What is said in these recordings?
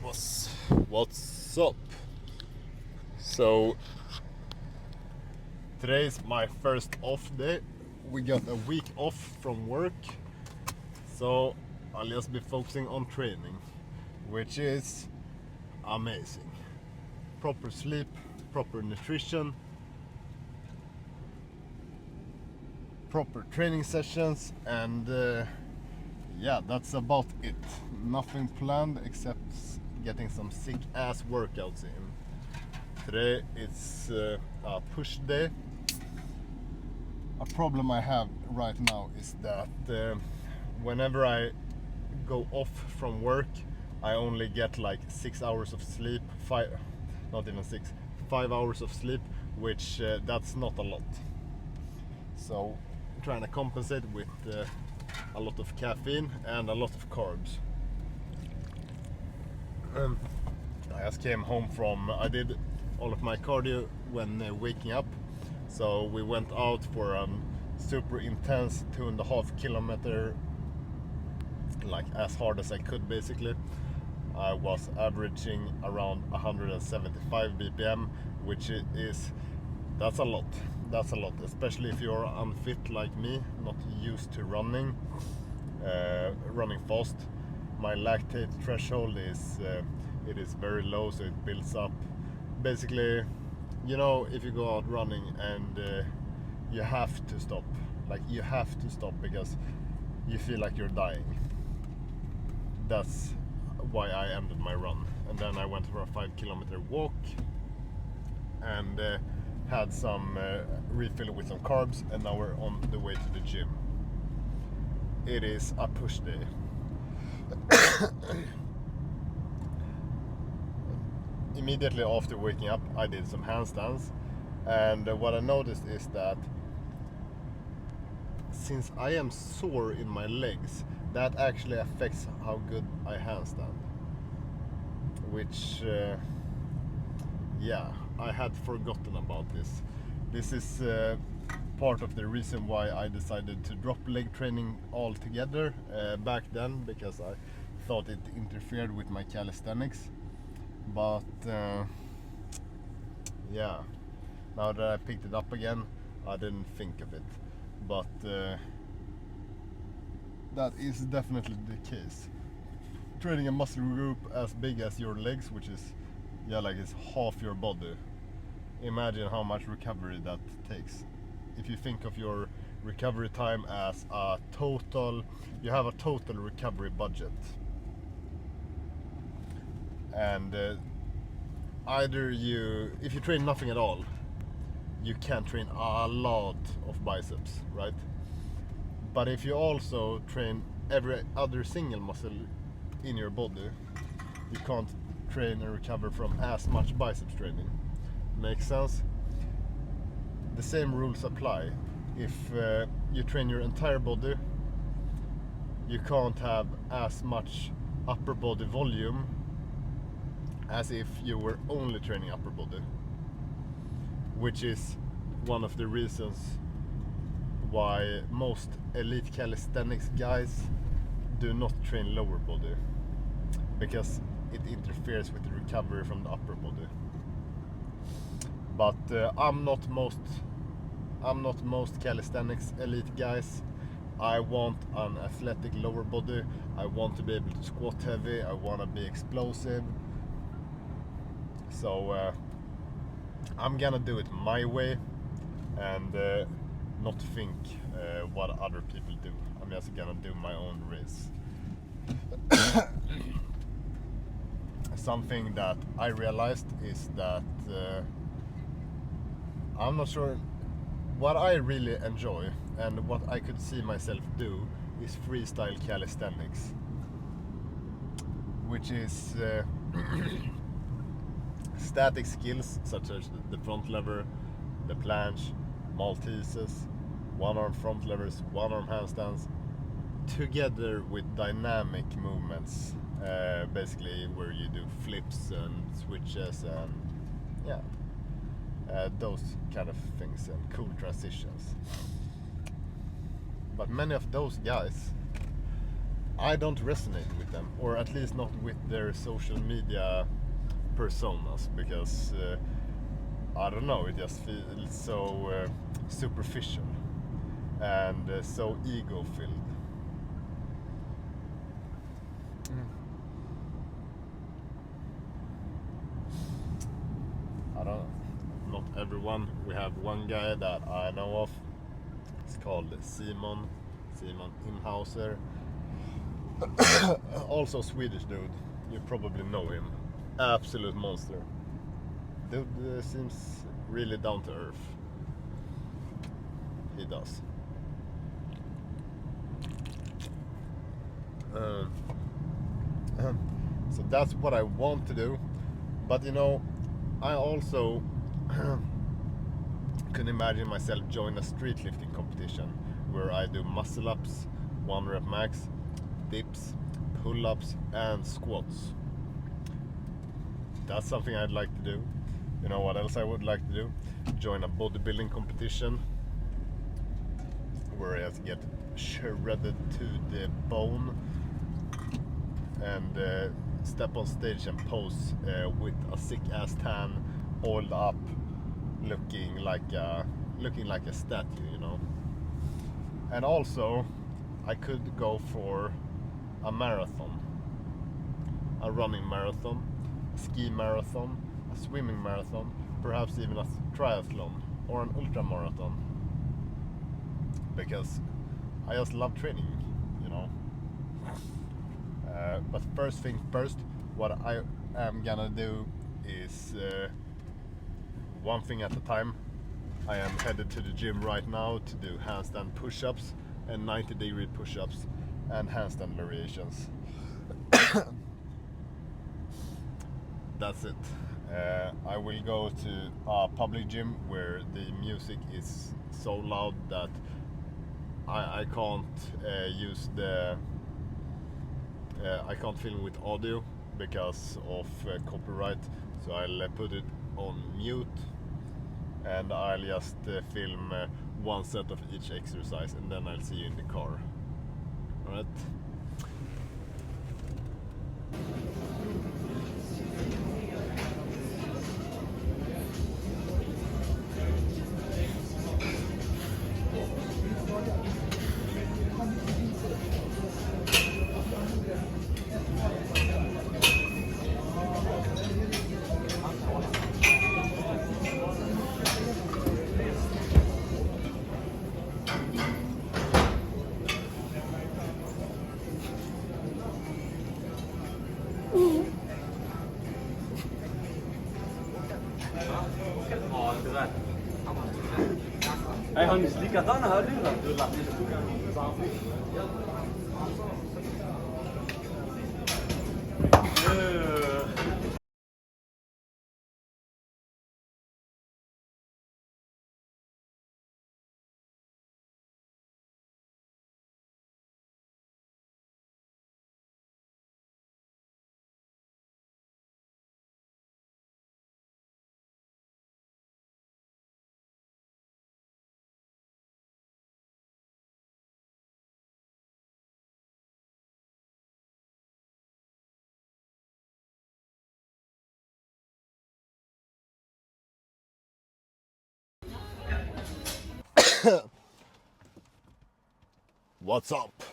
What's up? So today's my first off day. We got a week off from work, so I'll just be focusing on training, which is amazing. Proper sleep, proper nutrition, proper training sessions, and yeah, that's about it. Nothing planned except getting some sick ass workouts in. Today it's a push day. A problem I have right now is that whenever I go off from work, I only get like 6 hours of sleep, 5 hours of sleep, which that's not a lot. So I'm trying to compensate with a lot of caffeine and a lot of carbs. I just came home from, I did all of my cardio when waking up, so we went out for a super intense 2.5 kilometer, like as hard as I could basically. I was averaging around 175 BPM, which is, that's a lot, especially if you're unfit like me, not used to running fast. My lactate threshold is it is very low, so it builds up. Basically, you know, if you go out running and you have to stop, because you feel like you're dying. That's why I ended my run, and then I went for a 5 kilometer walk and had some refill with some carbs, and now we're on the way to the gym. It is a push day. Immediately after waking up, I did some handstands, and what I noticed is that since I am sore in my legs, that actually affects how good I handstand, which yeah, I had forgotten about this. This is part of the reason why I decided to drop leg training altogether back then, because I thought it interfered with my calisthenics. But yeah, now that I picked it up again, I didn't think of it. But that is definitely the case. Training a muscle group as big as your legs, which is, yeah, like it's half your body. Imagine how much recovery that takes. If you think of your recovery time as a total, you have a total recovery budget. And either if you train nothing at all, you can train a lot of biceps, right? But if you also train every other single muscle in your body, you can't train and recover from as much biceps training. Makes sense? The same rules apply. If you train your entire body, you can't have as much upper body volume as if you were only training upper body, which is one of the reasons why most elite calisthenics guys do not train lower body, because it interferes with the recovery from the upper body. But I'm not most calisthenics elite guys. I want an athletic lower body. I want to be able to squat heavy. I want to be explosive. So I'm gonna do it my way and not think what other people do. I'm just gonna do my own race. Something that I realized is that I'm not sure what I really enjoy and what I could see myself do is freestyle calisthenics, which is static skills such as the front lever, the planche, Maltesers, one-arm front levers, one-arm handstands, together with dynamic movements, basically where you do flips and switches and yeah, those kind of things, and cool transitions. But many of those guys I don't resonate with them, or at least not with their social media personas, because I don't know, it just feels so superficial and so ego filled. I don't know, not everyone. We have one guy that I know of. It's called Simon Inhauser. Also Swedish dude. You probably know him. Absolute monster. Dude seems really down to earth. He does. So that's what I want to do. But you know, I also can imagine myself join a street lifting competition where I do muscle ups, 1 rep max, dips, pull-ups and squats. That's something I'd like to do. You know what else I would like to do? Join a bodybuilding competition where I have to get shredded to the bone and step on stage and pose with a sick ass tan, oiled up, looking like a statue, you know. And also, I could go for a marathon, a running marathon, a ski marathon, a swimming marathon, perhaps even a triathlon or an ultra marathon, because I just love training, you know. But first thing first, what I am gonna do is one thing at a time. I am headed to the gym right now to do handstand push-ups and 90-degree push-ups and handstand variations. That's it. I will go to a public gym where the music is so loud that I can't use the I can't film with audio because of copyright, so I'll put it on mute and I'll just film one set of each exercise, and then I'll see you in the car. Alright? Nej, har ni likadana hörlurar? What's up?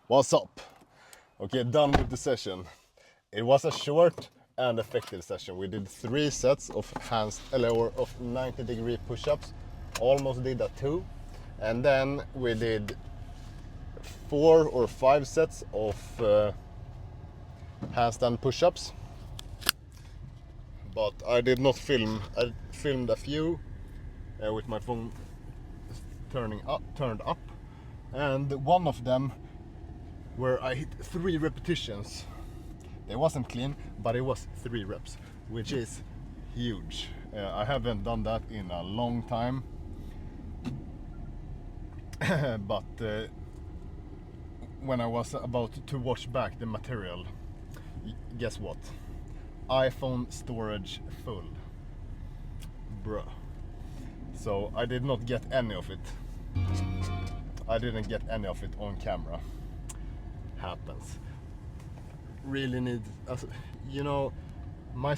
What's up? Okay, done with the session. It was a short and effective session. We did 3 sets of 90-degree push-ups. Almost did a 2. And then we did 4 or 5 sets of handstand push-ups. But I did not film. I filmed a few with my phone turned up. And one of them where I hit 3 repetitions. It wasn't clean, but it was 3 reps, which is huge. I haven't done that in a long time. But when I was about to watch back the material, guess what? iPhone storage full. Bruh. So I did not get any of it. I didn't get any of it on camera. happens. Really need, you know, my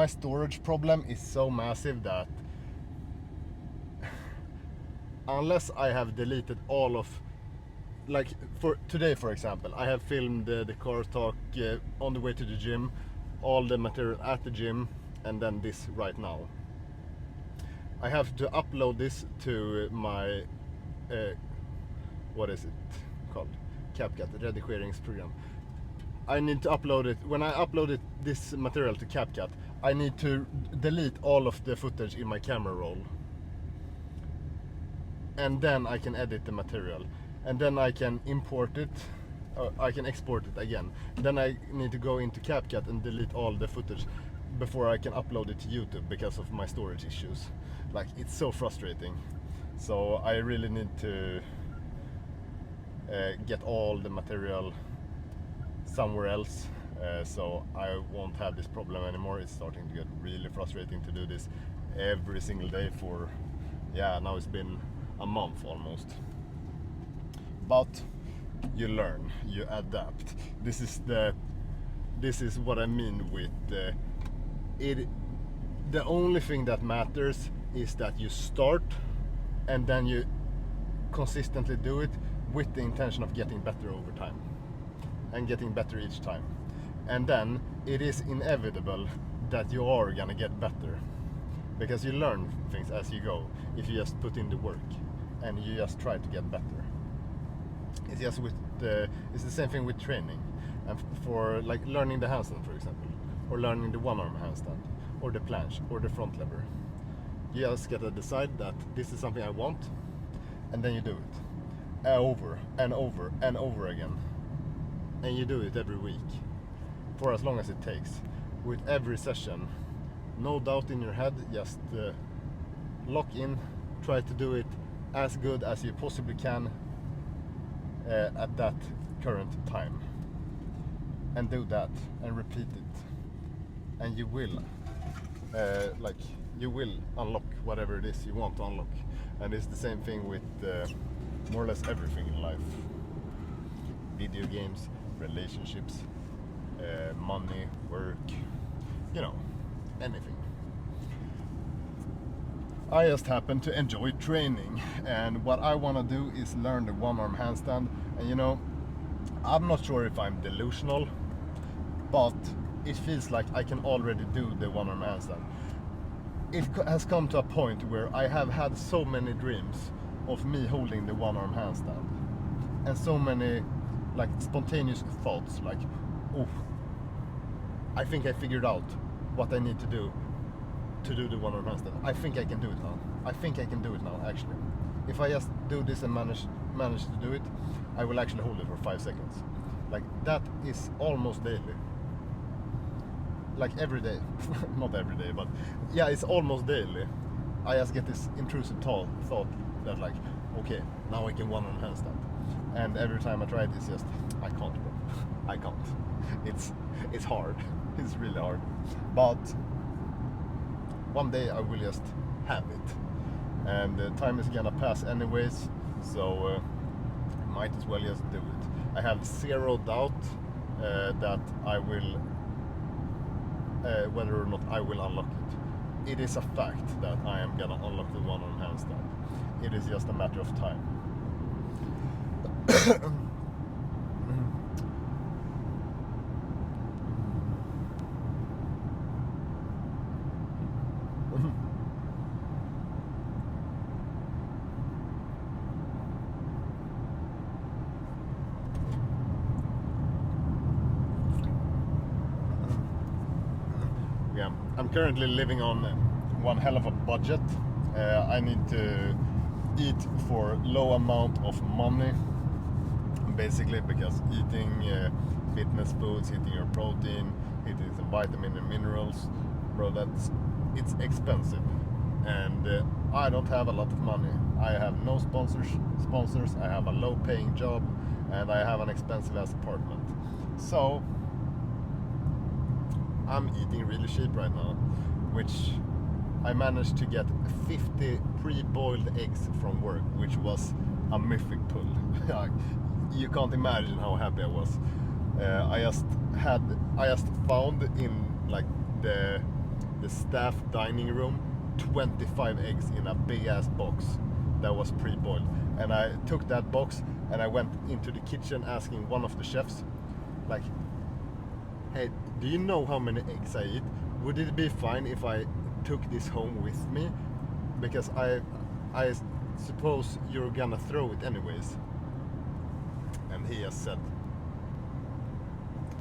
storage problem is so massive that unless I have deleted all of, like for today for example, I have filmed the car talk on the way to the gym, all the material at the gym, and then this right now. I have to upload this to my what is it called, CapCut redigeringsprogram. I need to upload it. When I uploaded this material to CapCut, I need to delete all of the footage in my camera roll, and then I can edit the material, and then I can import it, I can export it again. Then I need to go into CapCut and delete all the footage before I can upload it to YouTube because of my storage issues. Like, it's so frustrating. So I really need to get all the material somewhere else, so I won't have this problem anymore. It's starting to get really frustrating to do this every single day for, yeah, now it's been a month almost. But you learn, you adapt. This is what I mean with it. The only thing that matters is that you start, and then you consistently do it with the intention of getting better over time, and getting better each time. And then it is inevitable that you are gonna get better, because you learn things as you go if you just put in the work and you just try to get better. It's just it's the same thing with training, and for like learning the handstand, for example, or learning the one-arm handstand, or the planche, or the front lever. You just gotta decide that this is something I want, and then you do it over and over and over again, and you do it every week for as long as it takes, with every session. No doubt in your head, just lock in, try to do it as good as you possibly can at that current time, and do that and repeat it, and you will you will unlock whatever it is you want to unlock. And it's the same thing with more or less everything in life: video games, relationships, money, work, you know, anything. I just happen to enjoy training, and what I want to do is learn the one-arm handstand. And you know, I'm not sure if I'm delusional, but it feels like I can already do the one-arm handstand. It has come to a point where I have had so many dreams of me holding the one-arm handstand, and so many like spontaneous thoughts like, oh, I think I figured out what I need to do the one-arm handstand. I think I can do it now. I think I can do it now, actually. If I just do this and manage to do it, I will actually hold it for 5 seconds. Like, that is almost daily. Like every day. Not every day, but yeah, it's almost daily. I just get this intrusive thought that like, okay, now I can one-arm handstand. And every time I try it, it's just, I can't, bro. I can't. It's hard. It's really hard. But one day I will just have it, and time is gonna pass anyways, so might as well just do it. I have zero doubt that I will, whether or not I will unlock it. It is a fact that I am gonna unlock the one-arm handstand. It is just a matter of time. Yeah, I'm currently living on one hell of a budget. I need to eat for low amount of money, basically, because eating fitness foods, eating your protein, eating some vitamin and minerals, bro, it's expensive. And I don't have a lot of money. I have no sponsors, I have a low paying job, and I have an expensive ass apartment. So I'm eating really cheap right now, which I managed to get 50 pre-boiled eggs from work, which was a mythic pull. you can't imagine how happy I was. I just found in like the staff dining room 25 eggs in a big ass box that was pre-boiled, and I took that box and I went into the kitchen asking one of the chefs, like, hey, do you know how many eggs I eat? Would it be fine if I took this home with me? Because I suppose you're gonna throw it anyways. And he has said,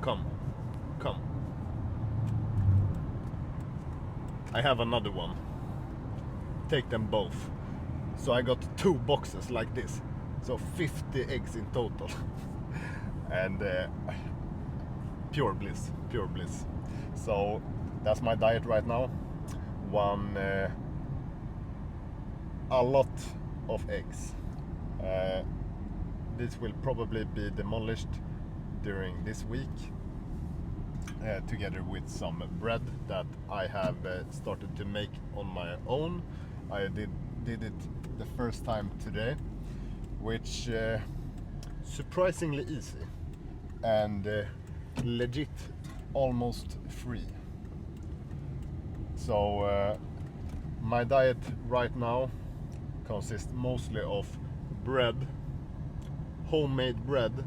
come. I have another one. Take them both. So I got 2 boxes like this. So 50 eggs in total. And pure bliss. So that's my diet right now. A lot of eggs. This will probably be demolished during this week, together with some bread that I have started to make on my own. I did it the first time today, which surprisingly easy and legit almost free. So my diet right now consists mostly of bread, homemade bread,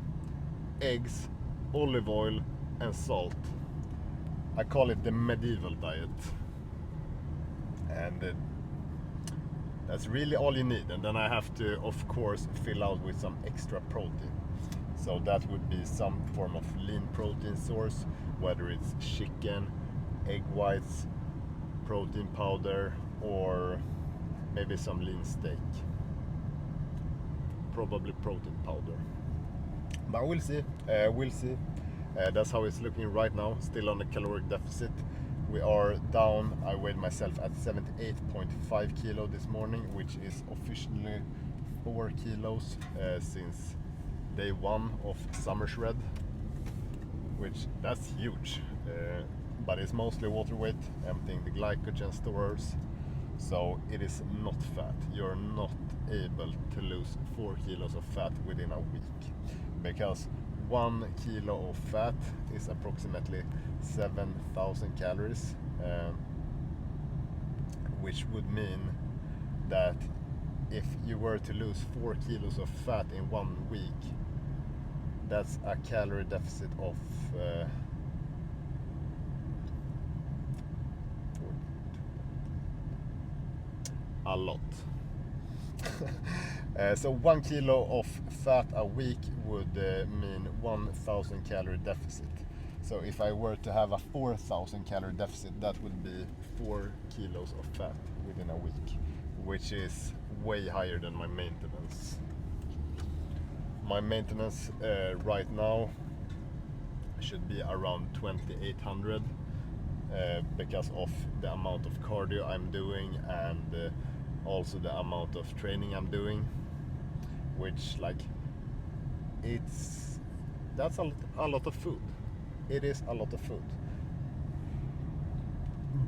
eggs, olive oil and salt. I call it the medieval diet, and that's really all you need. And then I have to, of course, fill out with some extra protein. So that would be some form of lean protein source, whether it's chicken, egg whites, protein powder, or maybe some lean steak. Probably protein powder, but we'll see. That's how it's looking right now. Still on the caloric deficit. We are down. I weighed myself at 78.5 kilo this morning, which is officially 4 kilos since day 1 of Summershred, which that's huge. But it's mostly water weight, emptying the glycogen stores. So it is not fat. You're not able to lose 4 kilos of fat within a week, because 1 kilo of fat is approximately 7,000 calories, which would mean that if you were to lose 4 kilos of fat in 1 week, that's a calorie deficit of a lot. So 1 kilo of fat a week would mean 1,000 calorie deficit. So if I were to have a 4,000 calorie deficit, that would be 4 kilos of fat within a week, which is way higher than my maintenance. My maintenance right now should be around 2,800 because of the amount of cardio I'm doing and also the amount of training I'm doing, which that's a lot of food. It is a lot of food,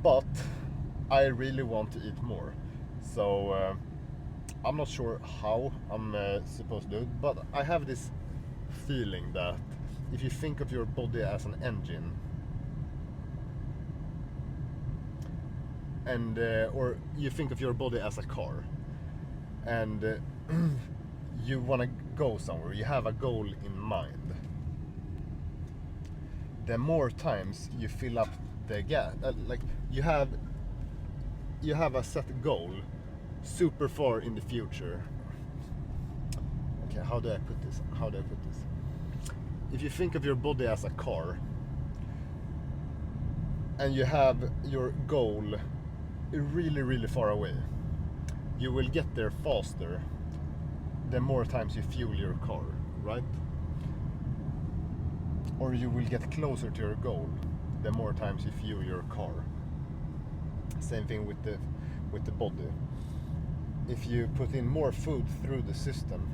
but I really want to eat more. So I'm not sure how I'm supposed to do it, but I have this feeling that if you think of your body as an engine, and or you think of your body as a car, and you want to go somewhere, you have a goal in mind, the more times you fill up the gas, like you have a set goal super far in the future. Okay, how do I put this? If you think of your body as a car and you have your goal really, really far away, you will get there faster the more times you fuel your car, right? Or you will get closer to your goal the more times you fuel your car. Same thing with the body. If you put in more food through the system,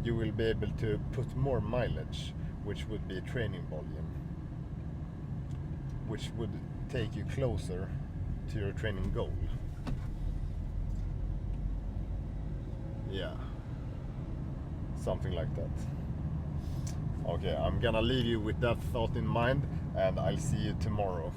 you will be able to put more mileage, which would be training volume, which would take you closer to your training goal. Yeah. something like that. Okay, I'm gonna leave you with that thought in mind, and I'll see you tomorrow.